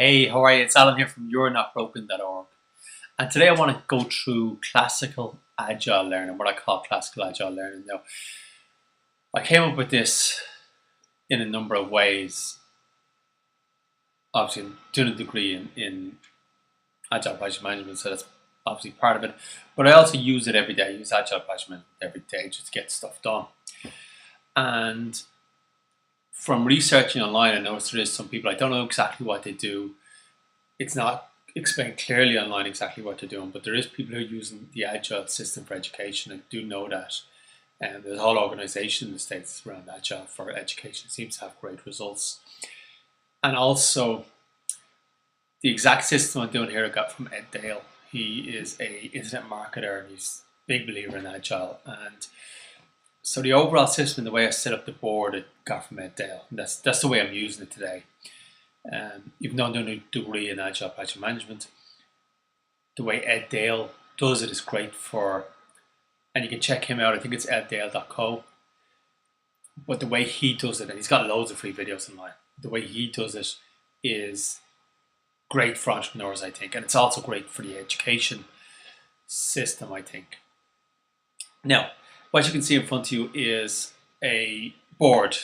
Hey, how are you? It's Alan here from you'renotbroken.org. And today I want to go through classical agile learning, what I call classical agile learning. Now, I came up with this in a number of ways. Obviously, I'm doing a degree in agile project management, so that's obviously part of it. But I also use it every day. I use agile project management every day just to get stuff done. And from researching online, I noticed there is some people, I don't know exactly what they do. It's not explained clearly online exactly what they're doing, but there is people who are using the Agile system for education. I do know that. And there's a whole organization in the States around Agile for education. It seems to have great results. And also, the exact system I'm doing here I got from Ed Dale. He is a internet marketer and he's a big believer in Agile. And so the overall system, the way I set up the board, it got from Ed Dale. And that's the way I'm using it today. Even though I'm doing a degree in Agile project management, the way Ed Dale does it is great for, and you can check him out. I think it's eddale.co. But the way he does it, and he's got loads of free videos online, the way he does it is great for entrepreneurs, I think. And it's also great for the education system, I think. Now, what you can see in front of you is a board,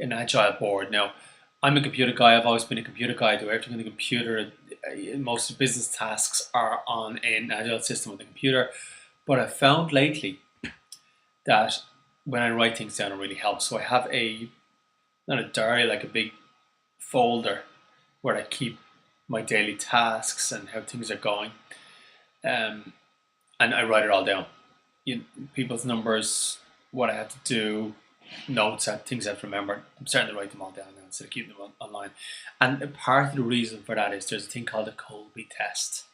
an Agile board. Now, I'm a computer guy. I've always been a computer guy. I do everything on the computer. Most of the business tasks are on an Agile system on the computer. But I've found lately that when I write things down, it really helps. So I have not a diary, like a big folder where I keep my daily tasks and how things are going. And I write it all down. People's numbers, what I have to do, notes, things I have to remember. I'm starting to write them all down now instead of keeping them online. And part of the reason for that is there's a thing called a Kolbe test.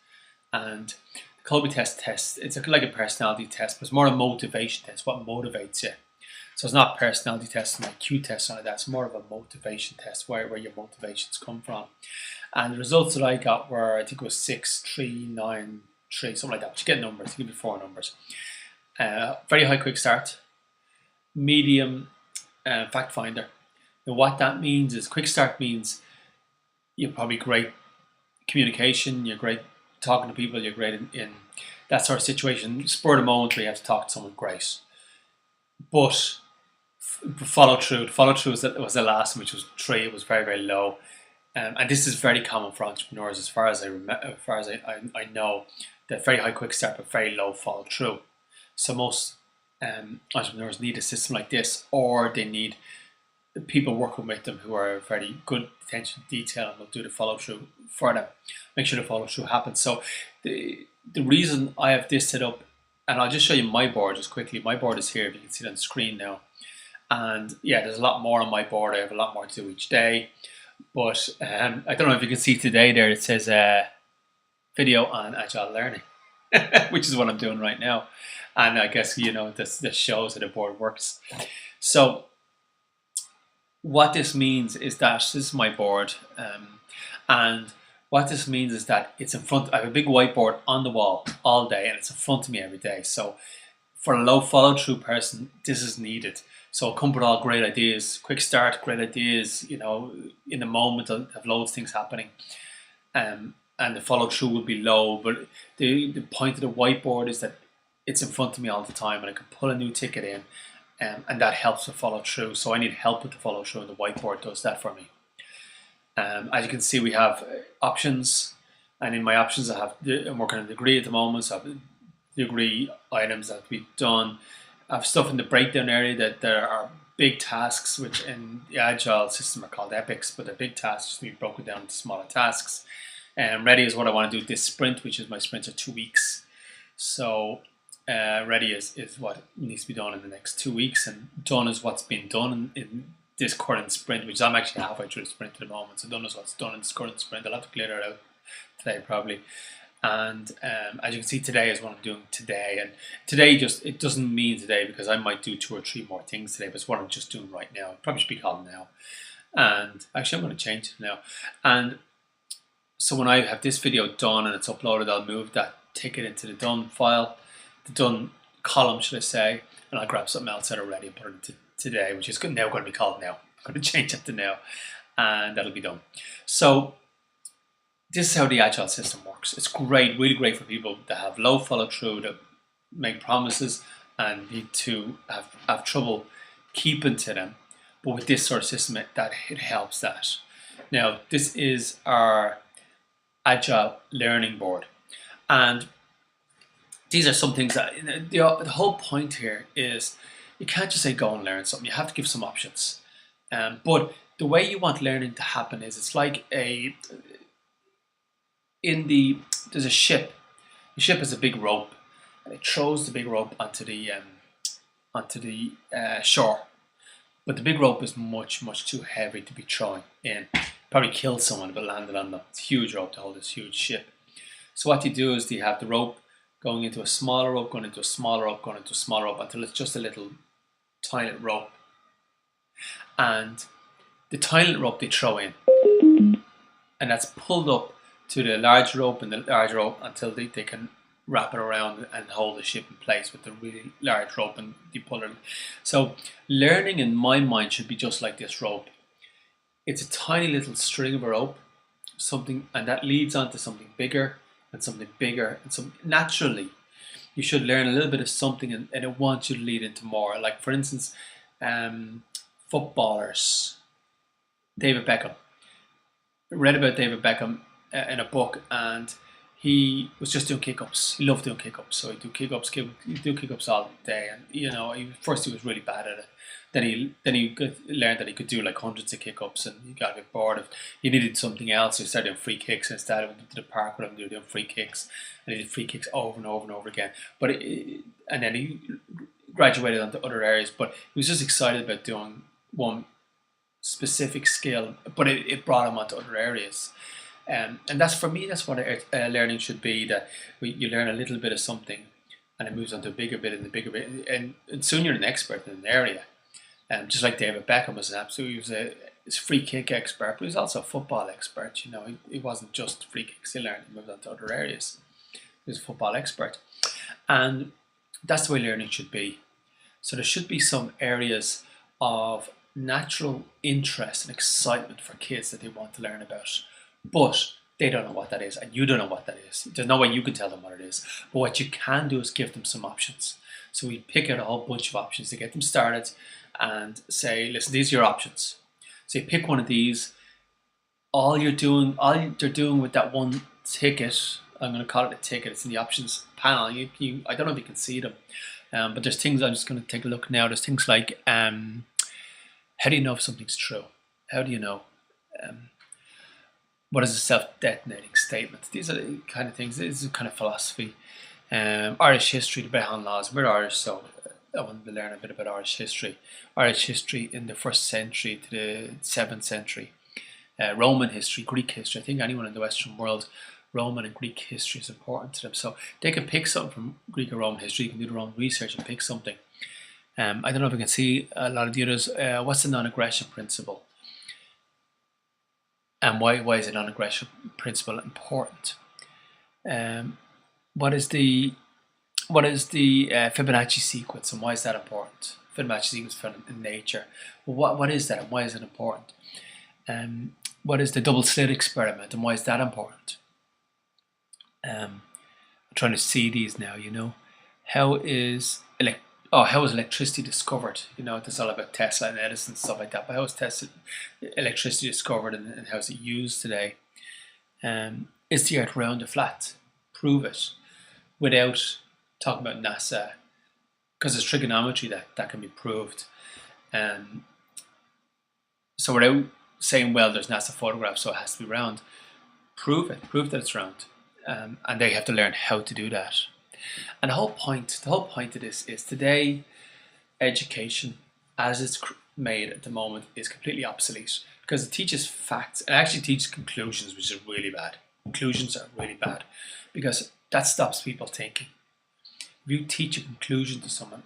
And the Kolbe test, it's like a personality test, but it's more a motivation test, what motivates you. So it's not a personality test and IQ test and like that. It's more of a motivation test, where your motivations come from. And the results that I got were, I think it was 6, 3, 9, 3, something like that. Just get numbers, give me 4 numbers. Very high quick start, medium fact finder. Now what that means is quick start means you're probably great communication, you're great talking to people, you're great in that sort of situation. Spur of the moment where you have to talk to someone, great. But follow through was the last one, which was 3. It was very, very low. And this is very common for entrepreneurs as far as I know, that very high quick start but very low follow through. So most entrepreneurs need a system like this, or they need people working with them who are very good attention to detail and will do the follow through for them, make sure the follow through happens. So the reason I have this set up, and I'll just show you my board just quickly. My board is here, if you can see it on the screen now. And yeah, there's a lot more on my board. I have a lot more to do each day. But I don't know if you can see today there, it says video on Agile learning, which is what I'm doing right now. And I guess, this shows how the board works. So what this means is that this is my board. And what this means is that it's in front. I have a big whiteboard on the wall all day and it's in front of me every day. So for a low follow through person, this is needed. So I'll come with all great ideas, quick start, great ideas, in the moment I'll have loads of things happening. And the follow through will be low. But the point of the whiteboard is that it's in front of me all the time and I can pull a new ticket in and that helps with follow through. So I need help with the follow through and the whiteboard does that for me. As you can see, we have options, and in my options I'm working on a degree at the moment, so I have degree items that have to be done. I have stuff in the breakdown area that there are big tasks, which in the Agile system are called epics, but they're big tasks to be broken down into smaller tasks. And ready is what I want to do this sprint, which is my sprint of 2 weeks. So ready is what needs to be done in the next 2 weeks, and done is what's been done in this current sprint, which I'm actually halfway through the sprint at the moment. So done is what's done in this current sprint. I'll have to clear it out today probably. And as you can see, today is what I'm doing today. And today it doesn't mean today because I might do 2 or 3 more things today, but it's what I'm just doing right now. It probably should be called now. And actually I'm going to change it now. And so when I have this video done and it's uploaded, I'll move that ticket into the done file, the done column, should I say, and I'll grab something else that are ready and put it into today, which is now going to be called now. I'm going to change it to now, and that'll be done. So this is how the Agile system works. It's great, really great for people that have low follow through, that make promises and need to have trouble keeping to them. But with this sort of system, it helps that. Now, this is our Agile learning board. And these are some things that the whole point here is you can't just say go and learn something. You have to give some options. But the way you want learning to happen is it's like there's a ship. The ship has a big rope, and it throws the big rope onto the shore. But the big rope is much, much too heavy to be thrown in. Probably kill someone if it landed on them. It's a huge rope to hold this huge ship. So what you do is you have the rope going into a smaller rope, going into a smaller rope, going into a smaller rope until it's just a little tiny rope. And the tiny rope they throw in, and that's pulled up to the large rope and the large rope until they can wrap it around and hold the ship in place with the really large rope, and you pull it. So learning in my mind should be just like this rope. It's a tiny little string of a rope, something, and that leads on to something bigger and something bigger, and so naturally you should learn a little bit of something, and it wants you to lead into more. Like for instance, footballers. David Beckham. I read about David Beckham in a book, and he was just doing kick-ups. He loved doing kick-ups, so he'd do kick-ups all day. And first he was really bad at it. Then he learned that he could do like hundreds of kick-ups, and he got a bit bored of. He needed something else, so he started doing free kicks instead. I went to the park with him, doing free kicks, and he did free kicks over and over and over again. And then he graduated onto other areas, but he was just excited about doing one specific skill, but it brought him onto other areas. And that's, for me, that's what learning should be, that you learn a little bit of something and it moves on to a bigger bit and the bigger bit, and soon you're an expert in an area. Just like David Beckham was he was a free kick expert, but he was also a football expert. He wasn't just free kicks he learned, he moved on to other areas. He was a football expert. And that's the way learning should be. So there should be some areas of natural interest and excitement for kids that they want to learn about, but they don't know what that is, and you don't know what that is. There's no way you can tell them what it is. But what you can do is give them some options. So we pick out a whole bunch of options to get them started and say, listen, these are your options. So you pick one of these. All they're doing with that one ticket, I'm going to call it a ticket, it's in the options panel. I don't know if you can see them, but there's things, I'm just going to take a look now. There's things like, how do you know if something's true? How do you know? What is a self-detonating statement? These are the kind of things. This is kind of philosophy. Irish history, the Brehon laws. We're Irish, so I wanted to learn a bit about Irish history. Irish history in the 1st century to the 7th century. Roman history, Greek history. I think anyone in the Western world, Roman and Greek history is important to them. So they can pick something from Greek or Roman history. You can do their own research and pick something. I don't know if you can see a lot of the others. What's the non-aggression principle? And why is the non-aggression principle important? What is the Fibonacci sequence, and why is that important? Fibonacci sequence found in nature. Well, what is that, and why is it important? What is the double slit experiment, and why is that important? I'm trying to see these now. How is electricity discovered? It's all about Tesla and Edison and stuff like that. But how is electricity discovered, and how is it used today? Is the Earth round or flat? Prove it without talking about NASA, because it's trigonometry that can be proved. So without saying, well, there's NASA photographs, so it has to be round. Prove it. Prove that it's round. And they have to learn how to do that. And the whole point of this is, today, education, as it's made at the moment, is completely obsolete, because it teaches facts. It actually teaches conclusions, which is really bad. Conclusions are really bad, because that stops people thinking. If you teach a conclusion to someone,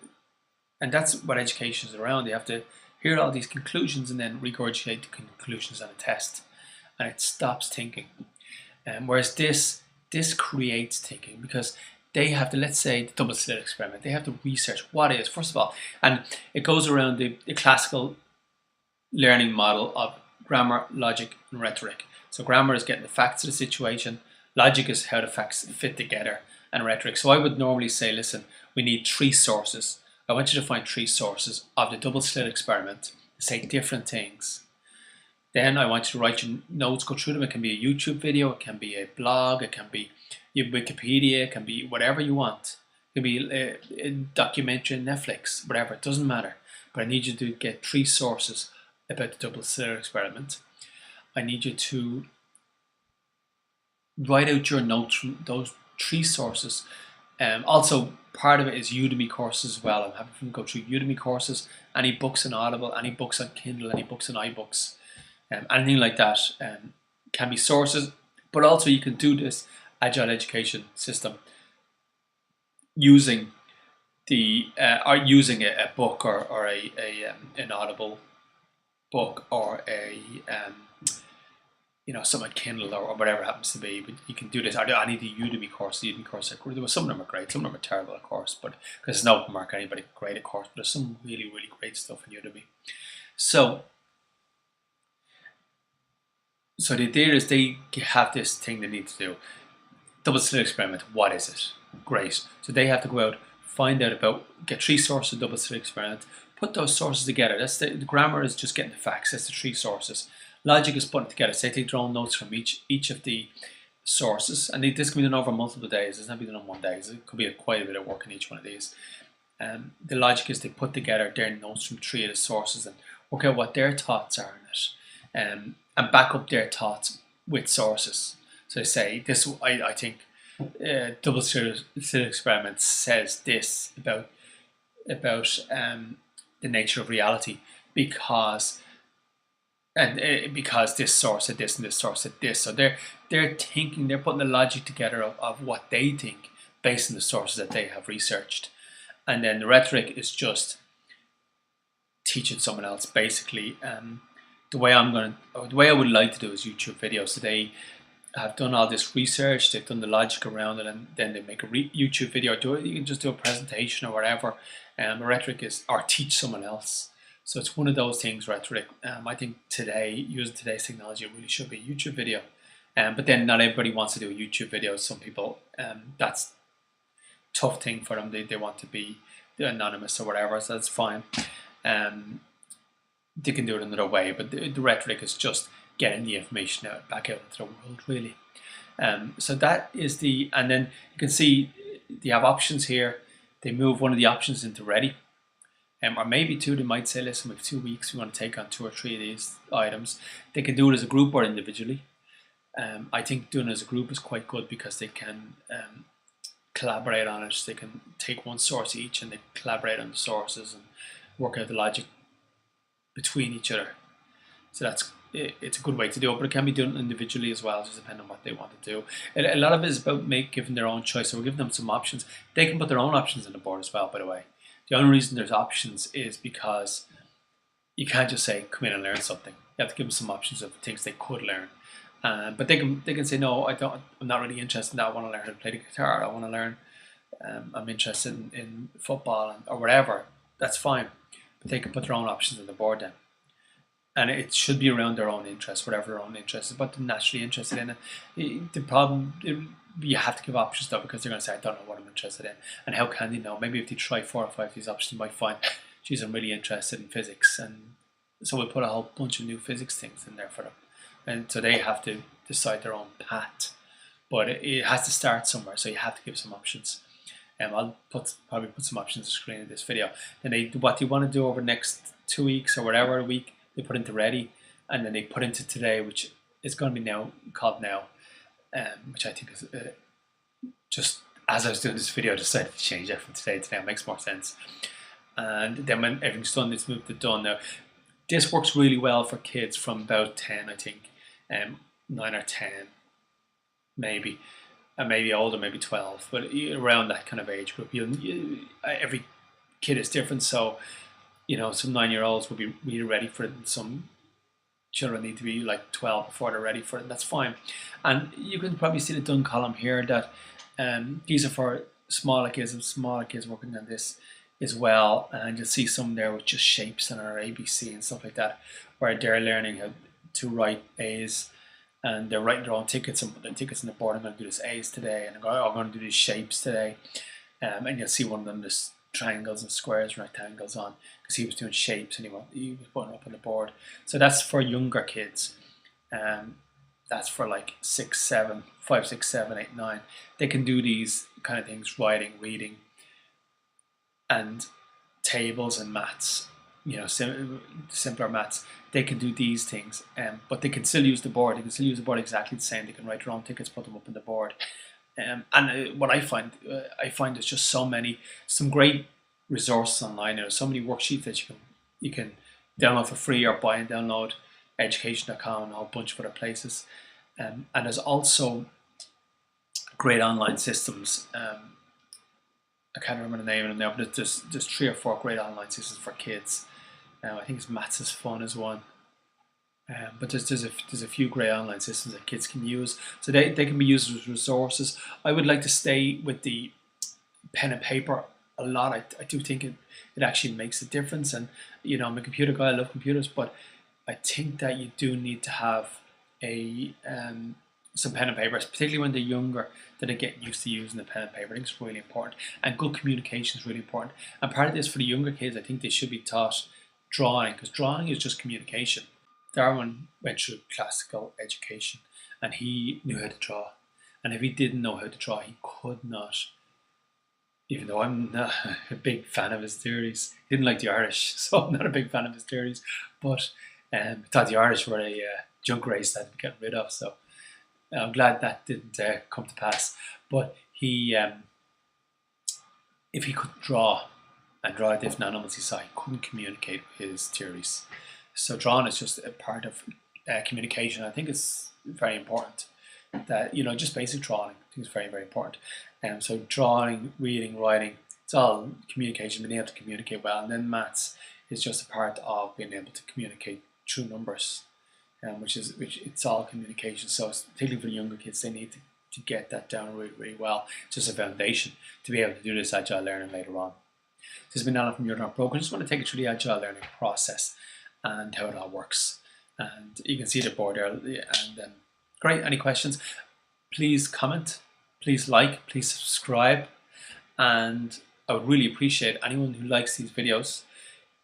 and that's what education is around, they have to hear all these conclusions and then regurgitate the conclusions on a test, and it stops thinking. Whereas this creates thinking, because they have to, let's say, the double slit experiment, they have to research what is, first of all, and it goes around the classical learning model of grammar, logic, and rhetoric. So grammar is getting the facts of the situation, logic is how the facts fit together, and rhetoric. So I would normally say, listen, we need 3 sources. I want you to find 3 sources of the double slit experiment, say different things. Then I want you to write your notes, go through them. It can be a YouTube video, it can be a blog, it can be your Wikipedia, it can be whatever you want. It can be a documentary on Netflix, whatever, it doesn't matter. But I need you to get 3 sources about the double slit experiment. I need you to write out your notes from those 3 sources. Also, part of it is Udemy courses as well. I'm happy to go through Udemy courses, any books on Audible, any books on Kindle, any books on iBooks, anything like that can be sources. But also you can do this Agile education system using or using a book or an Audible book or a some on Kindle or whatever it happens to be. But you can do this. I need the Udemy course. The Udemy course, some of them are great, some of them are terrible, of course. But because there's no mark anybody great at course, but there's some really really great stuff in Udemy. So the idea is they have this thing they need to do. Double slit experiment. What is it? Great. So they have to go out, find out get 3 sources of double slit experiment, put those sources together. That's the grammar is just getting the facts. That's the 3 sources. Logic is putting it together. So they take their own notes from each of the sources, and this can be done over multiple days. It's not be done in one day. So it could be quite a bit of work in each one of these. The logic is they put together their notes from 3 of the sources and work out what their thoughts are in it, and back up their thoughts with sources. So they say this. I think double slit experiment says this about the nature of reality because this source said this and this source said this. So they're thinking, they're putting the logic together of what they think based on the sources that they have researched, and then the rhetoric is just teaching someone else basically. The way I would like to do is YouTube videos. So they have done all this research, they've done the logic around it, and then they make a YouTube video. You can just do a presentation or whatever. Rhetoric is, or teach someone else. So it's one of those things, rhetoric. I think using today's technology, it really should be a YouTube video. But then not everybody wants to do a YouTube video. Some people, that's a tough thing for them. They want to be anonymous or whatever, so that's fine. They can do it another way, but the rhetoric is just getting the information back out into the world, really. So that is and then you can see they have options here. They move one of the options into ready. Or maybe 2, they might say, listen, we have 2 weeks, we want to take on 2 or 3 of these items. They can do it as a group or individually. I think doing it as a group is quite good because they can collaborate on it. They can take one source each and they collaborate on the sources and work out the logic between each other. So it's a good way to do it, but it can be done individually as well, just depending on what they want to do. A lot of it is about giving their own choice. So we're giving them some options. They can put their own options on the board as well, by the way. The only reason there's options is because you can't just say, come in and learn something. You have to give them some options of things they could learn. But they can say, no, I'm not really interested in that. I want to learn how to play the guitar. I want to learn, I'm interested in football or whatever. That's fine. But they can put their own options on the board then. And it should be around their own interests, whatever their own interest is, but they're naturally interested in it. The problem, you have to give options though, because they're going to say, I don't know what I'm interested in. And how can they know? Maybe if they try 4 or 5 of these options, you might find, geez, I'm really interested in physics. And so we'll put a whole bunch of new physics things in there for them. And so they have to decide their own path. But it has to start somewhere, so you have to give some options. I'll probably put some options on the screen in this video. And what they want to do over the next 2 weeks or whatever week, they put into ready, and then they put into today, which is going to be called now, which I think is just as I was doing this video, I decided to change it from today to now. It makes more sense. And then when everything's done, it's moved to done now. This works really well for kids from about 10, I think, 9 or 10, maybe, and maybe older, maybe 12, but around that kind of age group. Every kid is different, so some 9-year-olds will be really ready for it, and some children need to be like 12 before they're ready for it, and that's fine. And you can probably see the done column here that these are for smaller kids working on this as well, and you'll see some there with just shapes and our ABC and stuff like that, where they're learning how to write A's and they're writing their own tickets and put their tickets on the board. I'm going to do this A's today, and I'm going to do these shapes today. And you'll see one of them, there's triangles and squares and rectangles on, because he was doing shapes and he was putting up on the board. So that's for younger kids. That's for like 6, 7, 5, 6, 7, 8, 9. They can do these kind of things, writing, reading, and tables and maths. Simpler maths. They can do these things, but they can still use the board. They can still use the board exactly the same. They can write their own tickets, put them up on the board. What I find there's just some great resources online. There's so many worksheets that you can download for free or buy and download. Education.com and a whole bunch of other places. And there's also great online systems. I can't remember the name of them now, but there's 3 or 4 great online systems for kids. I think it's Maths is Fun is one. But there's a few great online systems that kids can use, so they can be used as resources. I would like to stay with the pen and paper a lot. I do think it actually makes a difference, and I'm a computer guy, I love computers, but I think that you do need to have some pen and paper, particularly when they're younger, that they get used to using the pen and paper. I think it's really important, and good communication is really important. And part of this for the younger kids, I think they should be taught drawing, because drawing is just communication. Darwin went through classical education and he knew how to draw. And if he didn't know how to draw, he could not, even though I'm not a big fan of his theories. He didn't like the Irish, so I'm not a big fan of his theories. But I thought the Irish were a junk race that I'd get rid of. So I'm glad that didn't come to pass. But he, if he could draw and draw different animals he saw, he couldn't communicate his theories. So drawing is just a part of communication. I think it's very important that, just basic drawing, I think it's very, very important. So drawing, reading, writing, it's all communication, being able to communicate well. And then maths is just a part of being able to communicate through numbers, which it's all communication. So particularly for younger kids, they need to get that down really, really well. It's just a foundation to be able to do this Agile learning later on. This has been Alan from You're Not Broken. I just want to take you through the Agile learning process and how it all works. And you can see the board there. And great, any questions? Please comment, please like, please subscribe. And I would really appreciate anyone who likes these videos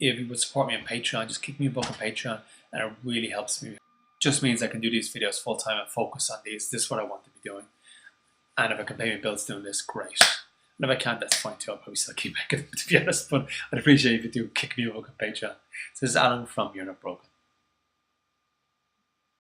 if you would support me on Patreon. Just kick me a buck on Patreon, and it really helps me. Just means I can do these videos full time and focus on these. This is what I want to be doing. And if I can pay my bills doing this, great. And if I can't, that's fine too. I'll probably still keep making them, to be honest. But I'd appreciate if you do kick me a buck on Patreon. So this is Alan from You're Not Broken.